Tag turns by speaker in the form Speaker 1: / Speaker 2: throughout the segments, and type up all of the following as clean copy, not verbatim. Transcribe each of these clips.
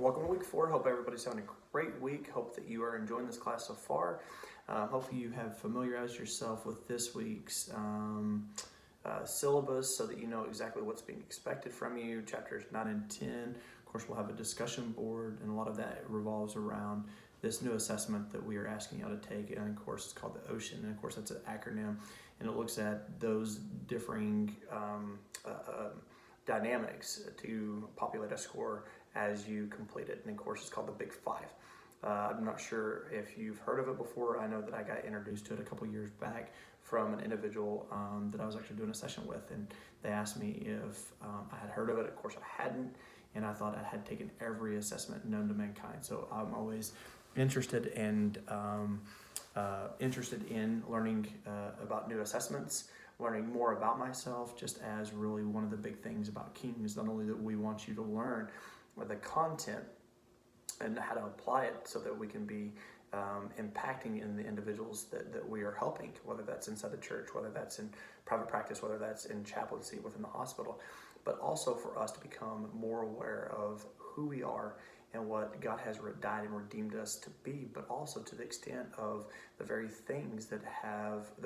Speaker 1: Welcome to week 4. Hope everybody's having a great week. Hope that you are enjoying this class so far. Hopefully you have familiarized yourself with this week's syllabus so that you know exactly what's being expected from you. Chapters 9 and 10. Of course, we'll have a discussion board, and a lot of that revolves around this new assessment that we are asking you to take. And of course, it's called the OCEAN. And of course, that's an acronym, and it looks at those differing dynamics to populate a score as you complete it. And of course, it's called the Big Five. I'm not sure if you've heard of it before. I know that I got introduced to it a couple years back from an individual that I was actually doing a session with, and they asked me if I had heard of it. Of course, I hadn't, and I thought I had taken every assessment known to mankind. So I'm always interested in learning about new assessments, learning more about myself, just as really one of the big things about King is not only that we want you to learn the content and how to apply it so that we can be impacting in the individuals that we are helping, whether that's inside the church, whether that's in private practice, whether that's in chaplaincy within the hospital, but also for us to become more aware of who we are and what God has died and redeemed us to be, but also to the extent of the very things that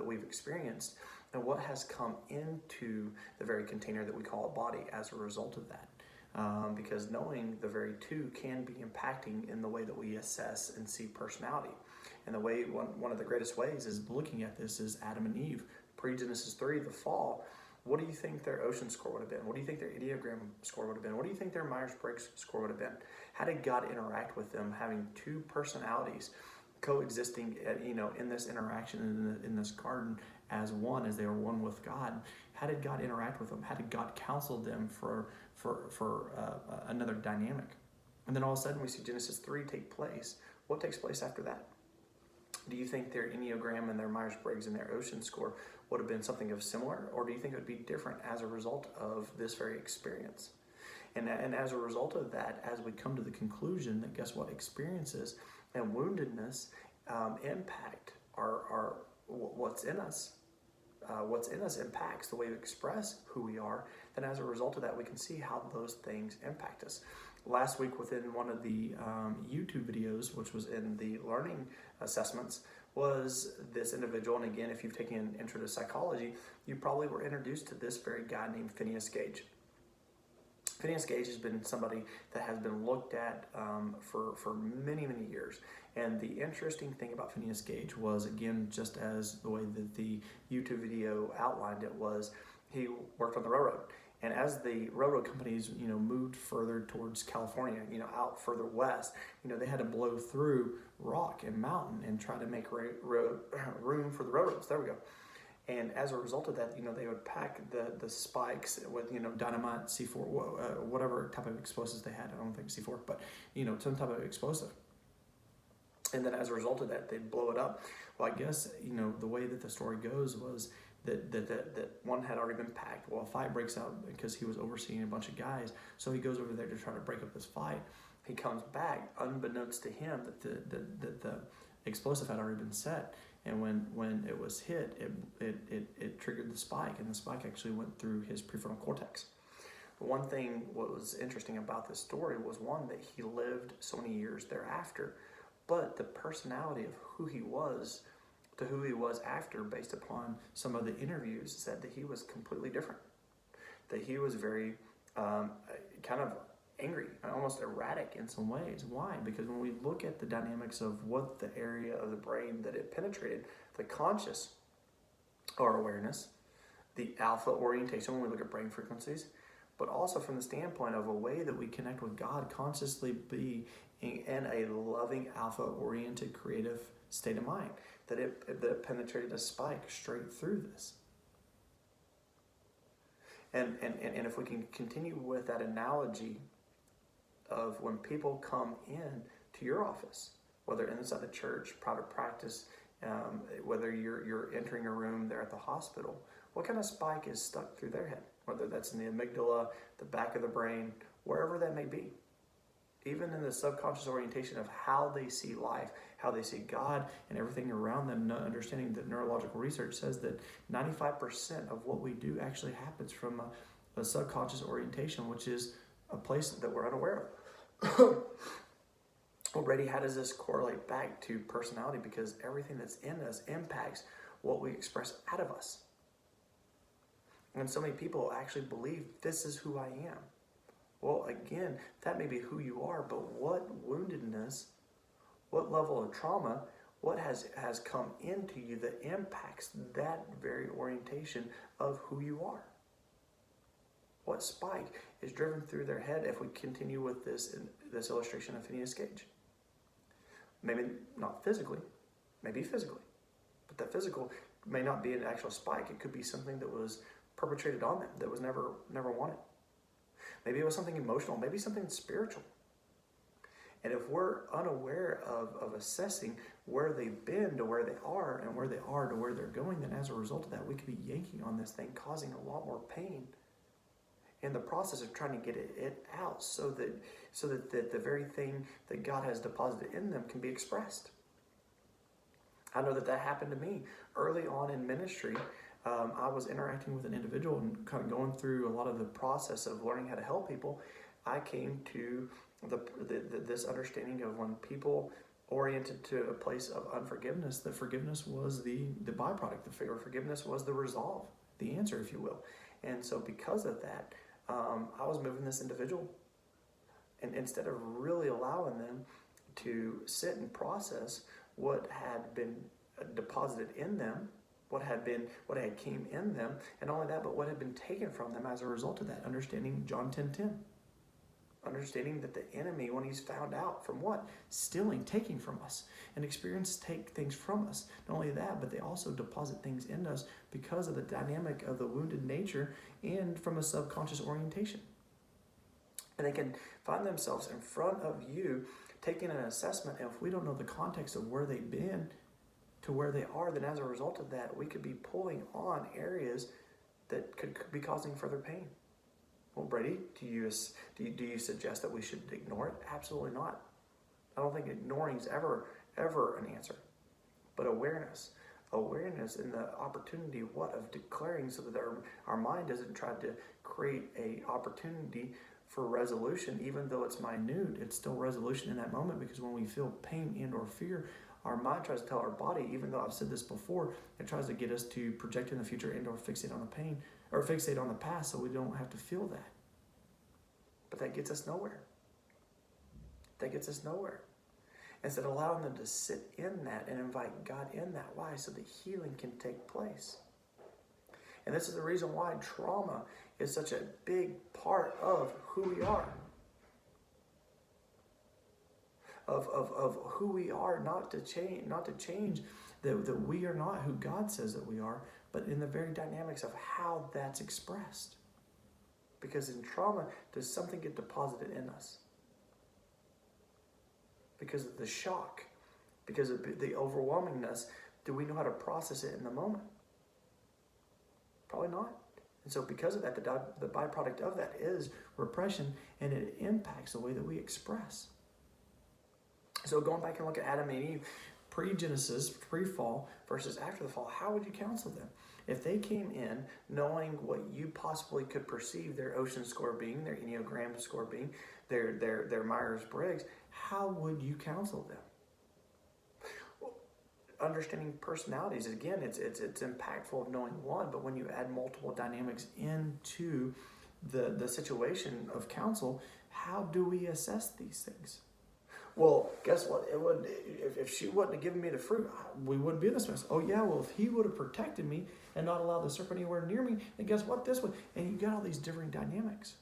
Speaker 1: we've experienced and what has come into the very container that we call a body as a result of that. Because knowing the very two can be impacting in the way that we assess and see personality. And the way, one of the greatest ways is looking at this is Adam and Eve, pre-Genesis 3, the fall. What do you think their OCEAN score would have been? What do you think their Enneagram score would have been? What do you think their Myers-Briggs score would have been? How did God interact with them, having two personalities coexisting in this interaction in this garden as one, as they were one with God? How did God interact with them? How did God counsel them for another dynamic? And then all of a sudden we see Genesis 3 take place. What takes place after that? Do you think their Enneagram and their Myers-Briggs and their OCEAN score would have been something of similar, or do you think it would be different as a result of this very experience? And as a result of that, as we come to the conclusion that guess what, experiences and woundedness impact our what's in us. What's in us impacts the way we express who we are. Then as a result of that, we can see how those things impact us. Last week within one of the YouTube videos, which was in the learning assessments, was this individual. And again, if you've taken an intro to psychology, you probably were introduced to this very guy named Phineas Gage. Phineas Gage has been somebody that has been looked at for many, many years. And the interesting thing about Phineas Gage was, again, just as the way that the YouTube video outlined it, was he worked on the railroad. And as the railroad companies, moved further towards California, out further west, they had to blow through rock and mountain and try to make room for the railroads. There we go. And as a result of that, they would pack the spikes with, dynamite, C4, whatever type of explosives they had. I don't think C4, but, some type of explosive. And then as a result of that, they'd blow it up. Well, I guess, the way that the story goes was that one had already been packed. Well, a fight breaks out because he was overseeing a bunch of guys. So he goes over there to try to break up this fight. He comes back, unbeknownst to him, that the explosive had already been set. And when it was hit, it triggered the spike, and the spike actually went through his prefrontal cortex. One thing what was interesting about this story was, one, that he lived so many years thereafter, but the personality of who he was to who he was after, based upon some of the interviews, said that he was completely different. That he was very kind of angry, almost erratic in some ways. Why? Because when we look at the dynamics of what the area of the brain that it penetrated, the conscious or awareness, the alpha orientation when we look at brain frequencies, but also from the standpoint of a way that we connect with God, consciously be in a loving, alpha-oriented, creative state of mind, that it penetrated a spike straight through this. And if we can continue with that analogy of when people come in to your office, whether inside the church, private practice, whether you're entering a room there at the hospital, what kind of spike is stuck through their head? Whether that's in the amygdala, the back of the brain, wherever that may be. Even in the subconscious orientation of how they see life, how they see God and everything around them, understanding that neurological research says that 95% of what we do actually happens from a subconscious orientation, which is a place that we're unaware Already, how does this correlate back to personality? Because everything that's in us impacts what we express out of us. And so many people actually believe this is who I am. Well, again, that may be who you are, but what woundedness, what level of trauma, what has come into you that impacts that very orientation of who you are? What spike is driven through their head if we continue with this illustration of Phineas Gage? Maybe not physically, maybe physically. But that physical may not be an actual spike. It could be something that was perpetrated on them that was never wanted. Maybe it was something emotional, maybe something spiritual. And if we're unaware of assessing where they've been to where they are and where they are to where they're going, then as a result of that, we could be yanking on this thing, causing a lot more pain in the process of trying to get it out so that the very thing that God has deposited in them can be expressed. I know that happened to me early on in ministry. I was interacting with an individual and kind of going through a lot of the process of learning how to help people. I came to this understanding of when people oriented to a place of unforgiveness, that forgiveness was the byproduct. Forgiveness was the resolve, the answer, if you will. And so because of that, I was moving this individual, and instead of really allowing them to sit and process what had been deposited in them, what had came in them, and not only that, but what had been taken from them as a result of that, understanding John 10:10. Understanding that the enemy, when he's found out from what? Stealing, taking from us. And experience take things from us. Not only that, but they also deposit things in us because of the dynamic of the wounded nature and from a subconscious orientation. And they can find themselves in front of you taking an assessment, and if we don't know the context of where they've been to where they are, then as a result of that, we could be pulling on areas that could be causing further pain. Well, Brady, do you suggest that we should ignore it? Absolutely not. I don't think ignoring is ever an answer. But awareness and the opportunity of declaring, so that our mind doesn't try to create a opportunity for resolution, even though it's minute. It's still resolution in that moment, because when we feel pain and or fear, our mind tries to tell our body, even though I've said this before, it tries to get us to project in the future and or fixate on the pain or fixate on the past so we don't have to feel that. But that gets us nowhere. Instead of allowing them to sit in that and invite God in that. Why? So that healing can take place. And this is the reason why trauma is such a big part of who we are. Of who we are, not to change that we are not who God says that we are, but in the very dynamics of how that's expressed. Because in trauma, does something get deposited in us? Because of the shock, because of the overwhelmingness, do we know how to process it in the moment? Probably not. And so because of that, the byproduct of that is repression, and it impacts the way that we express. So going back and look at Adam and Eve, pre-Genesis, pre-fall versus after the fall, how would you counsel them? If they came in knowing what you possibly could perceive their ocean score being, their Enneagram score being, their Myers-Briggs, how would you counsel them? Well, understanding personalities, again, it's impactful of knowing one, but when you add multiple dynamics into the situation of counsel, how do we assess these things? Well, guess what? It would, if she wouldn't have given me the fruit, we wouldn't be in this mess. Oh yeah, well, if he would have protected me and not allowed the serpent anywhere near me, then guess what? This would, and you got all these different dynamics.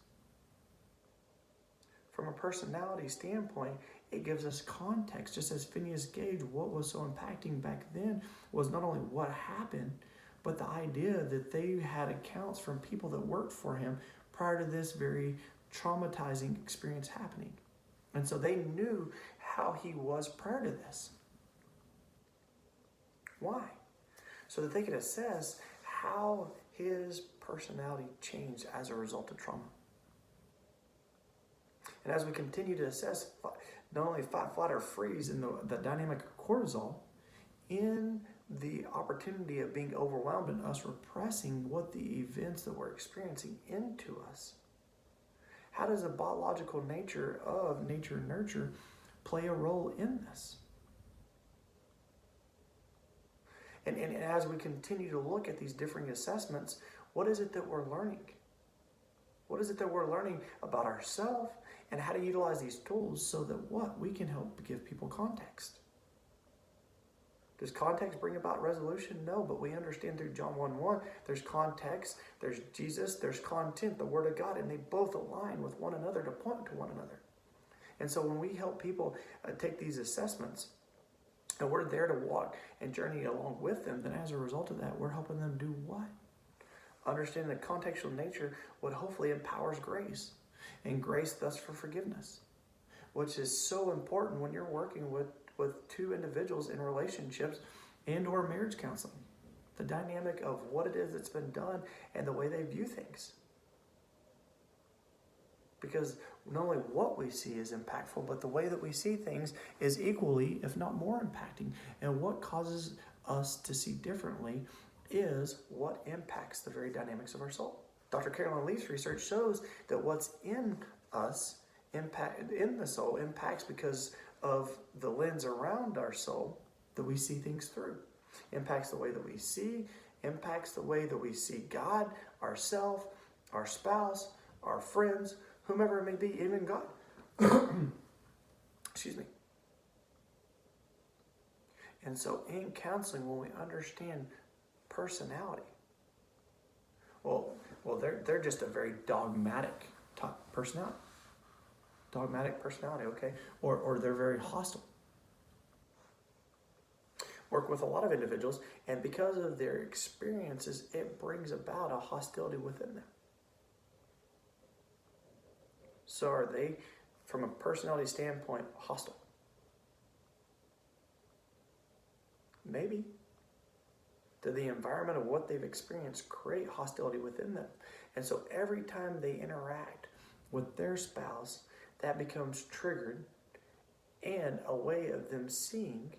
Speaker 1: From a personality standpoint, it gives us context. Just as Phineas Gage, what was so impacting back then was not only what happened, but the idea that they had accounts from people that worked for him prior to this very traumatizing experience happening. And so they knew how he was prior to this. Why? So that they could assess how his personality changed as a result of trauma. And as we continue to assess not only fight, flight, or freeze in the dynamic of cortisol, in the opportunity of being overwhelmed and us repressing what the events that we're experiencing into us, How does the biological nature of nature and nurture play a role in this? And as we continue to look at these differing assessments, what is it that we're learning? What is it that we're learning about ourselves and how to utilize these tools so that what? We can help give people context. Does context bring about resolution? No, but we understand through John 1:1, there's context, there's Jesus, there's content, the Word of God, and they both align with one another to point to one another. And so when we help people take these assessments, and we're there to walk and journey along with them, then as a result of that, we're helping them do what? Understand the contextual nature, what hopefully empowers grace, and grace thus for forgiveness, which is so important when you're working with two individuals in relationships and or marriage counseling. The dynamic of what it is that's been done and the way they view things. Because not only what we see is impactful, but the way that we see things is equally, if not more, impacting. And what causes us to see differently is what impacts the very dynamics of our soul. Dr. Carolyn Leaf's research shows that what's in us, in the soul, impacts because of the lens around our soul that we see things through. Impacts the way that we see, impacts the way that we see God, ourselves, our spouse, our friends, whomever it may be, even God. Excuse me. And so in counseling, when we understand personality, well, they're just a very dogmatic type personality. Dogmatic personality, okay? Or they're very hostile. Work with a lot of individuals, and because of their experiences, it brings about a hostility within them. So are they, from a personality standpoint, hostile? Maybe. Did the environment of what they've experienced create hostility within them? And so every time they interact with their spouse, that becomes triggered and a way of them seeing.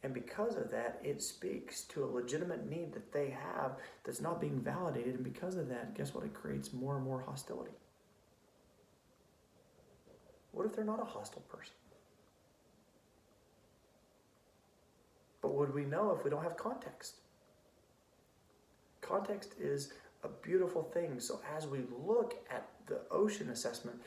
Speaker 1: And because of that, it speaks to a legitimate need that they have that's not being validated. And because of that, guess what? It creates more and more hostility. What if they're not a hostile person? But would we know if we don't have context? Context is a beautiful thing. So as we look at the ocean assessment,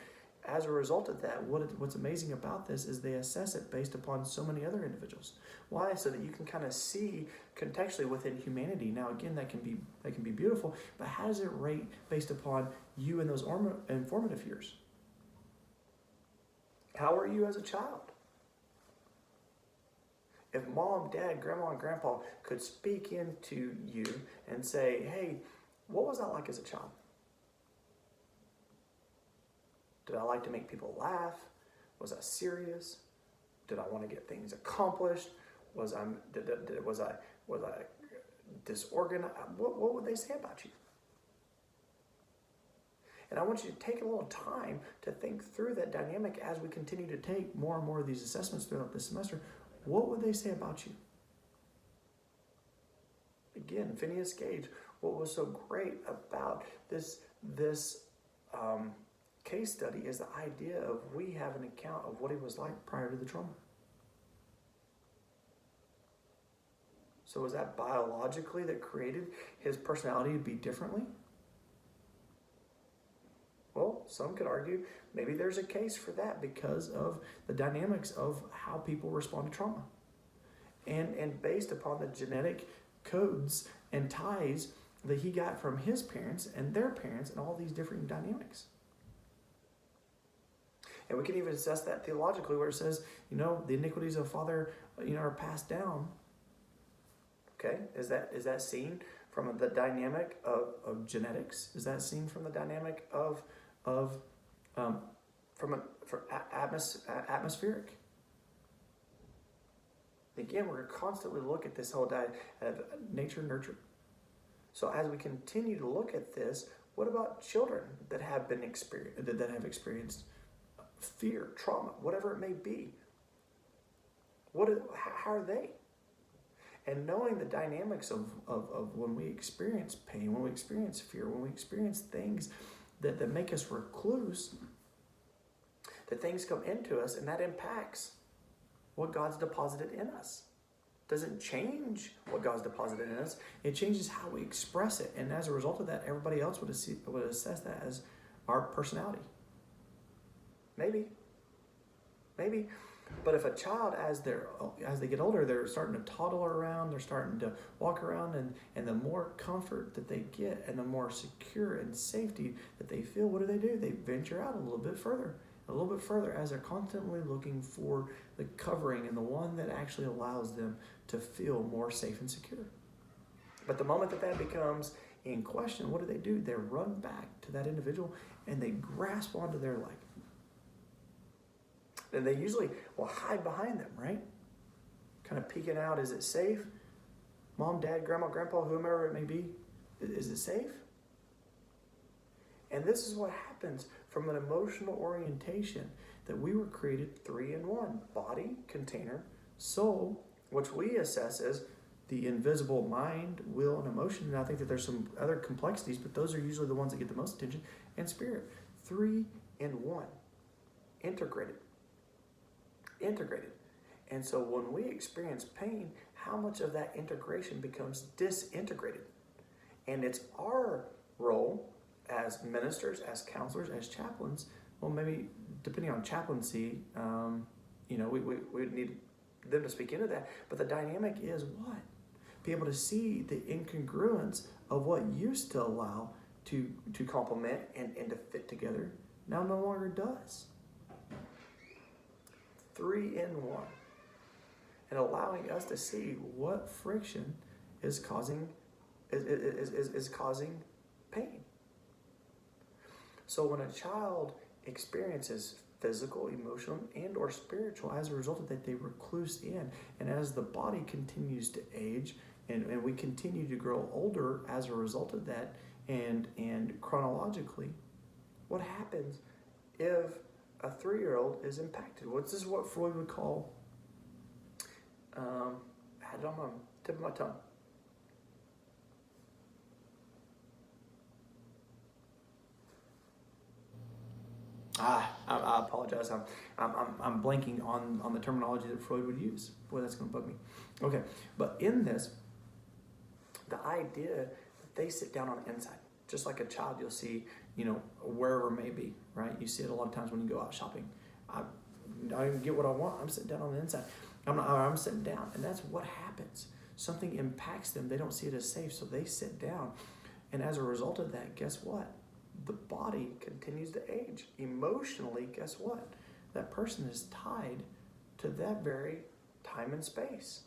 Speaker 1: as a result of that, what's amazing about this is they assess it based upon so many other individuals. Why? So that you can kind of see contextually within humanity. Now, again, that can be beautiful, but how does it rate based upon you in those informative years? How were you as a child? If mom, dad, grandma, and grandpa could speak into you and say, hey, what was I like as a child? Did I like to make people laugh? Was I serious? Did I want to get things accomplished? Was I disorganized? What would they say about you? And I want you to take a little time to think through that dynamic as we continue to take more and more of these assessments throughout this semester. What would they say about you? Again, Phineas Gage, what was so great about this case study is the idea of we have an account of what he was like prior to the trauma. So was that biologically that created his personality to be differently? Well, some could argue maybe there's a case for that because of the dynamics of how people respond to trauma. And based upon the genetic codes and ties that he got from his parents and their parents and all these different dynamics. And we can even assess that theologically where it says, the iniquities of father, are passed down. Okay, is that seen from the dynamic of genetics? Is that seen from the dynamic of atmospheric? Again, we're going to constantly look at this whole nature nurture. So as we continue to look at this, what about children that have experienced fear, trauma, whatever it may be? How are they? And knowing the dynamics of when we experience pain, when we experience fear, when we experience things that make us recluse, that things come into us and that impacts what God's deposited in us. Doesn't change what God's deposited in us. It changes how we express it. And as a result of that, everybody else would assess that as our personality. Maybe. But if a child, as they get older, they're starting to toddle around, they're starting to walk around, and the more comfort that they get and the more secure and safety that they feel, what do? They venture out a little bit further as they're constantly looking for the covering and the one that actually allows them to feel more safe and secure. But the moment that becomes in question, what do? They run back to that individual and they grasp onto their leg. And they usually will hide behind them, right? Kind of peeking out, is it safe? Mom, dad, grandma, grandpa, whomever it may be, is it safe? And this is what happens from an emotional orientation, that we were created 3 in 1. Body, container, soul, which we assess as the invisible mind, will, and emotion. And I think that there's some other complexities, but those are usually the ones that get the most attention. And spirit, 3 in 1. Integrated. And so when we experience pain, how much of that integration becomes disintegrated? And it's our role as ministers, as counselors, as chaplains, well, maybe depending on chaplaincy, we need them to speak into that. But the dynamic is what? Be able to see the incongruence of what used to allow to complement and to fit together now no longer does. 3 in 1. And allowing us to see what friction is causing pain. So when a child experiences physical, emotional, and or spiritual, as a result of that, they recluse in. And as the body continues to age and we continue to grow older as a result of that, and chronologically, what happens if a 3-year-old is impacted? This is what Freud would call, I had it on the tip of my tongue. I apologize. I'm blanking on the terminology that Freud would use. Boy, that's going to bug me. Okay, but in this, the idea that they sit down on the inside, just like a child you'll see, wherever it may be, right? You see it a lot of times when you go out shopping. I get what I want. I'm sitting down on the inside. I'm sitting down, and that's what happens. Something impacts them. They don't see it as safe, so they sit down. And as a result of that, guess what? The body continues to age. Emotionally, guess what? That person is tied to that very time and space.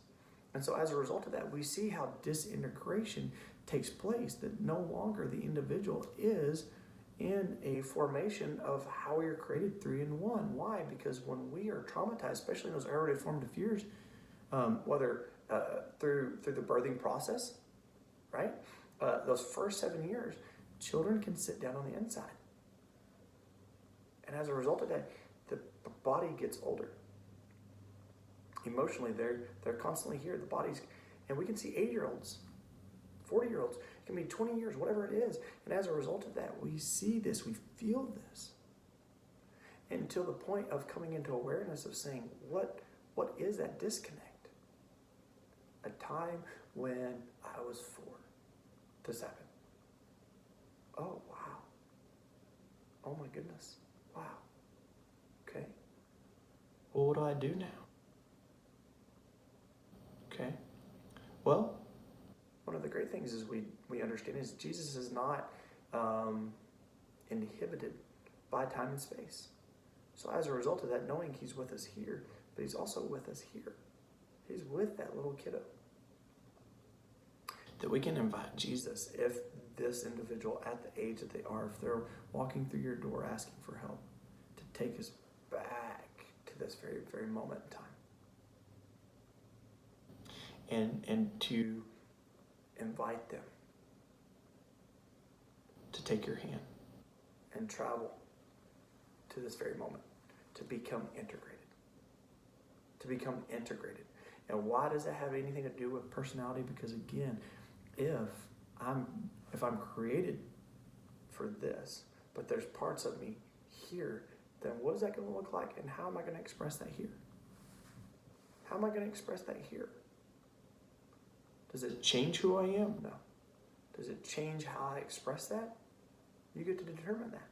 Speaker 1: And so as a result of that, we see how disintegration takes place, that no longer the individual is in a formation of how we are created 3 in 1. Why? Because when we are traumatized, especially in those early formative years, whether through the birthing process, right? Those first 7 years, children can sit down on the inside. And as a result of that, the body gets older. Emotionally, they're constantly here. The body's, and we can see 8-year-olds, 40-year-olds, it can be 20 years, whatever it is. And as a result of that, we see this, we feel this. Until the point of coming into awareness of saying, what is that disconnect? A time when I was 4. This happened. Oh, wow. Oh, my goodness. Wow. Okay. Well, what do I do now? Okay. Well, one of the great things is we understand is Jesus is not inhibited by time and space. So as a result of that, knowing he's with us here, but he's also with us here. He's with that little kiddo. That we can invite Jesus if this individual at the age that they are, if they're walking through your door asking for help, to take us back to this very, very moment in time. And to invite them to take your hand and travel to this very moment, to become integrated. To become integrated. And why does that have anything to do with personality? Because again, if I'm created for this, but there's parts of me here, then what is that going to look like, and how am I going to express that here? How am I going to express that here? Does it change who I am? No. Does it change how I express that? You get to determine that.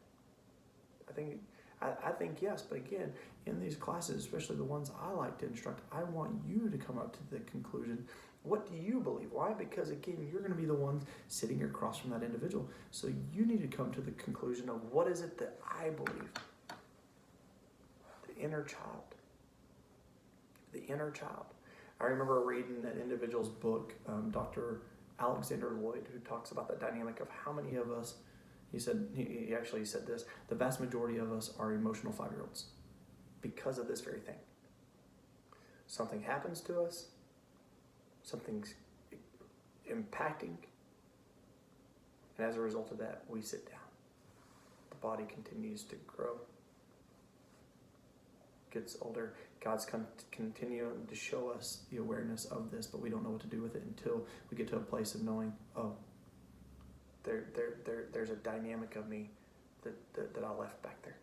Speaker 1: I think yes, but again, in these classes, especially the ones I like to instruct, I want you to come up to the conclusion. What do you believe? Why? Because again, you're going to be the ones sitting across from that individual. So you need to come to the conclusion of what is it that I believe? The inner child. The inner child. I remember reading an individual's book, Dr. Alexander Lloyd, who talks about the dynamic of how many of us, he actually said this, the vast majority of us are emotional 5-year-olds because of this very thing. Something happens to us, something's impacting, and as a result of that, we sit down. The body continues to grow, gets older. God's continuing to show us the awareness of this, but we don't know what to do with it until we get to a place of knowing, oh, there's a dynamic of me that I left back there.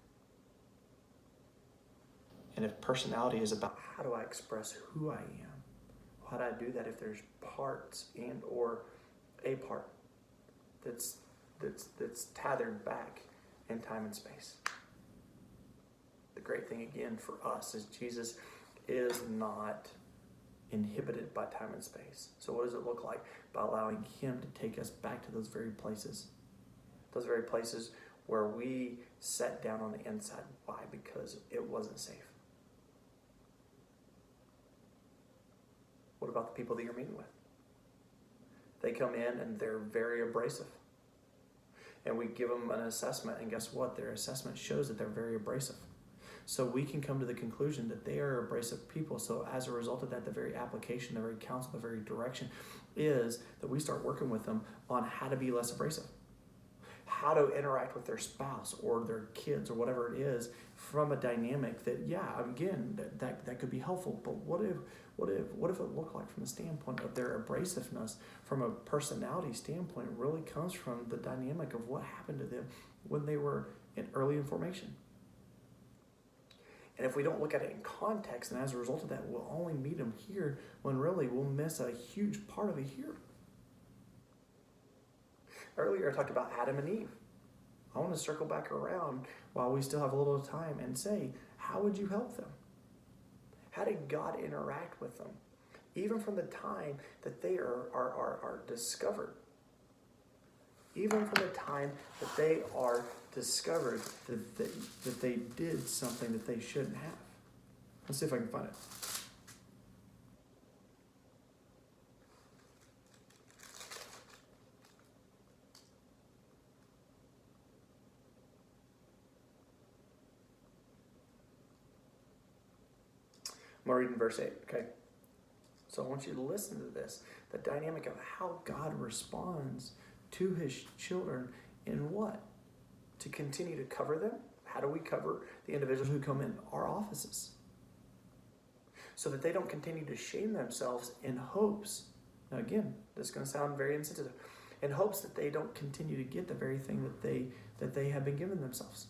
Speaker 1: And if personality is about how do I express who I am, how do I do that if there's parts and or a part that's tethered back in time and space? The great thing again for us is Jesus is not inhibited by time and space. So what does it look like? By allowing him to take us back to those very places where we sat down on the inside. Why? Because it wasn't safe. What about the people that you're meeting with? They come in and they're very abrasive. And we give them an assessment, and guess what? Their assessment shows that they're very abrasive. So we can come to the conclusion that they are abrasive people. So as a result of that, the very application, the very counsel, the very direction is that we start working with them on how to be less abrasive, how to interact with their spouse or their kids or whatever it is from a dynamic that, yeah, again, that could be helpful. But what if it looked like from the standpoint of their abrasiveness, from a personality standpoint, it really comes from the dynamic of what happened to them when they were early in formation. And if we don't look at it in context, and as a result of that, we'll only meet them here when really we'll miss a huge part of it here. Earlier I talked about Adam and Eve. I want to circle back around while we still have a little time and say, how would you help them? How did God interact with them? Even from the time that they are discovered. Even from the time that they are discovered that they did something that they shouldn't have. Let's see if I can find it. I'm going to read in verse 8, okay? So I want you to listen to this. The dynamic of how God responds to his children in what? To continue to cover them. How do we cover the individuals who come in our offices? So that they don't continue to shame themselves in hopes. Now again, this is going to sound very insensitive. In hopes that they don't continue to get the very thing that they have been given themselves.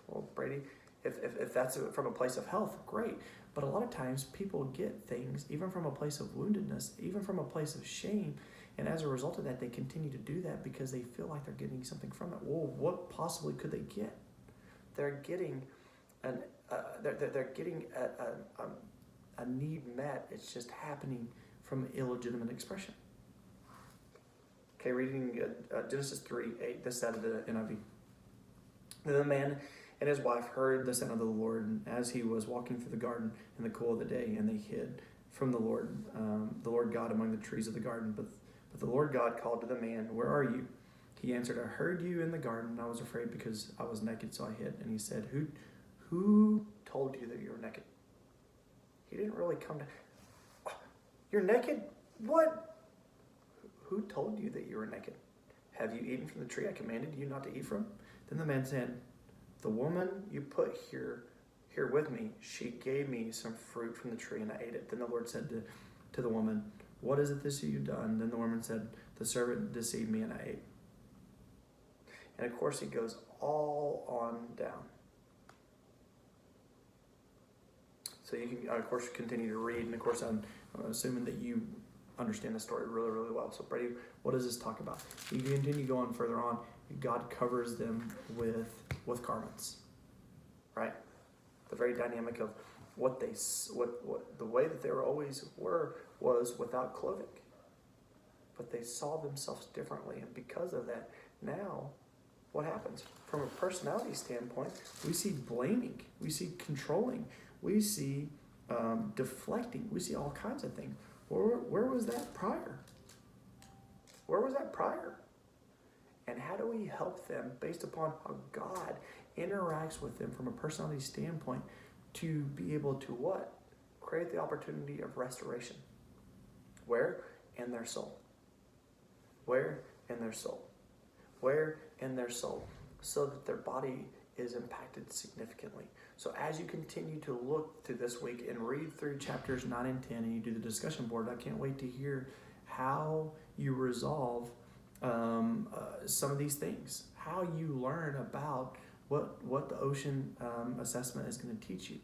Speaker 1: Well, Brady, if that's from a place of health, great. But a lot of times people get things even from a place of woundedness, even from a place of shame. And as a result of that, they continue to do that because they feel like they're getting something from it. Well, what possibly could they get? They're getting a need met. It's just happening from illegitimate expression. Okay, reading Genesis 3:8. This is out of the NIV. Then the man and his wife heard the sound of the Lord as he was walking through the garden in the cool of the day, and they hid from the Lord God among the trees of the garden. But the Lord God called to the man, "Where are you?" He answered, "I heard you in the garden, and I was afraid because I was naked, so I hid." And he said, Who told you that you were naked? He didn't really come to, "Oh, you're naked? What? Who told you that you were naked? Have you eaten from the tree I commanded you not to eat from?" Then the man said, "The woman you put here with me, she gave me some fruit from the tree and I ate it." Then the Lord said to the woman, "What is it this you've done?" Then the woman said, "The servant deceived me and I ate." And of course he goes all on down. So you can, of course, continue to read, and of course, I'm assuming that you understand the story really, really well. So Brady, what does this talk about? You continue going further on. God covers them with garments, right? The very dynamic of what the way that they always were was without clothing, but they saw themselves differently, and because of that, now what happens from a personality standpoint? We see blaming, we see controlling, we see deflecting, we see all kinds of things. Where was that prior? Where was that prior? And how do we help them based upon how God interacts with them from a personality standpoint to be able to what? Create the opportunity of restoration. Where? In their soul. Where? In their soul. Where? In their soul. So that their body is impacted significantly. So as you continue to look through this week and read through chapters 9 and 10 and you do the discussion board, I can't wait to hear how you resolve some of these things, how you learn about what the ocean assessment is going to teach you.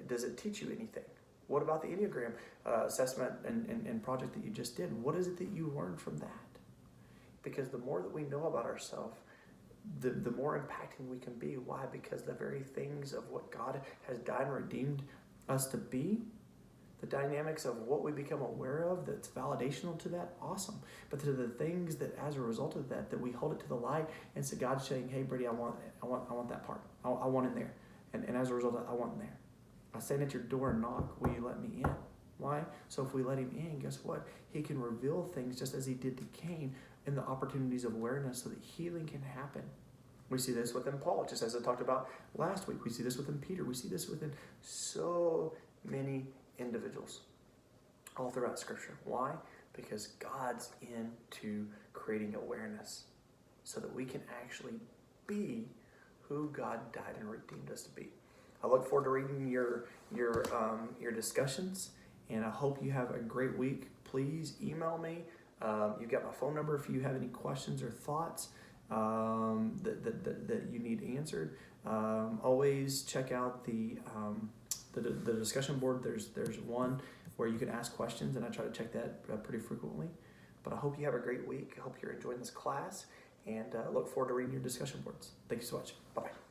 Speaker 1: Does it teach you anything? What about the Enneagram assessment and project that you just did? What is it that you learned from that? Because the more that we know about ourselves, the more impacting we can be. Why? Because the very things of what God has died and redeemed us to be, the dynamics of what we become aware of that's validational to that, awesome. But to the things that as a result of that we hold it to the light and say, God's saying, hey, Brady, I want that part. I want in there. And as a result, I want in there. I stand at your door and knock. Will you let me in? Why? So if we let him in, guess what? He can reveal things just as he did to Cain in the opportunities of awareness so that healing can happen. We see this within Paul, just as I talked about last week. We see this within Peter. We see this within so many individuals all throughout Scripture. Why? Because God's into creating awareness so that we can actually be who God died and redeemed us to be. I look forward to reading your discussions, and I hope you have a great week. Please email me. You've got my phone number if you have any questions or thoughts that you need answered. Always check out the discussion board. There's one where you can ask questions, and I try to check that pretty frequently. But I hope you have a great week. I hope you're enjoying this class, and look forward to reading your discussion boards. Thank you so much. Bye-bye.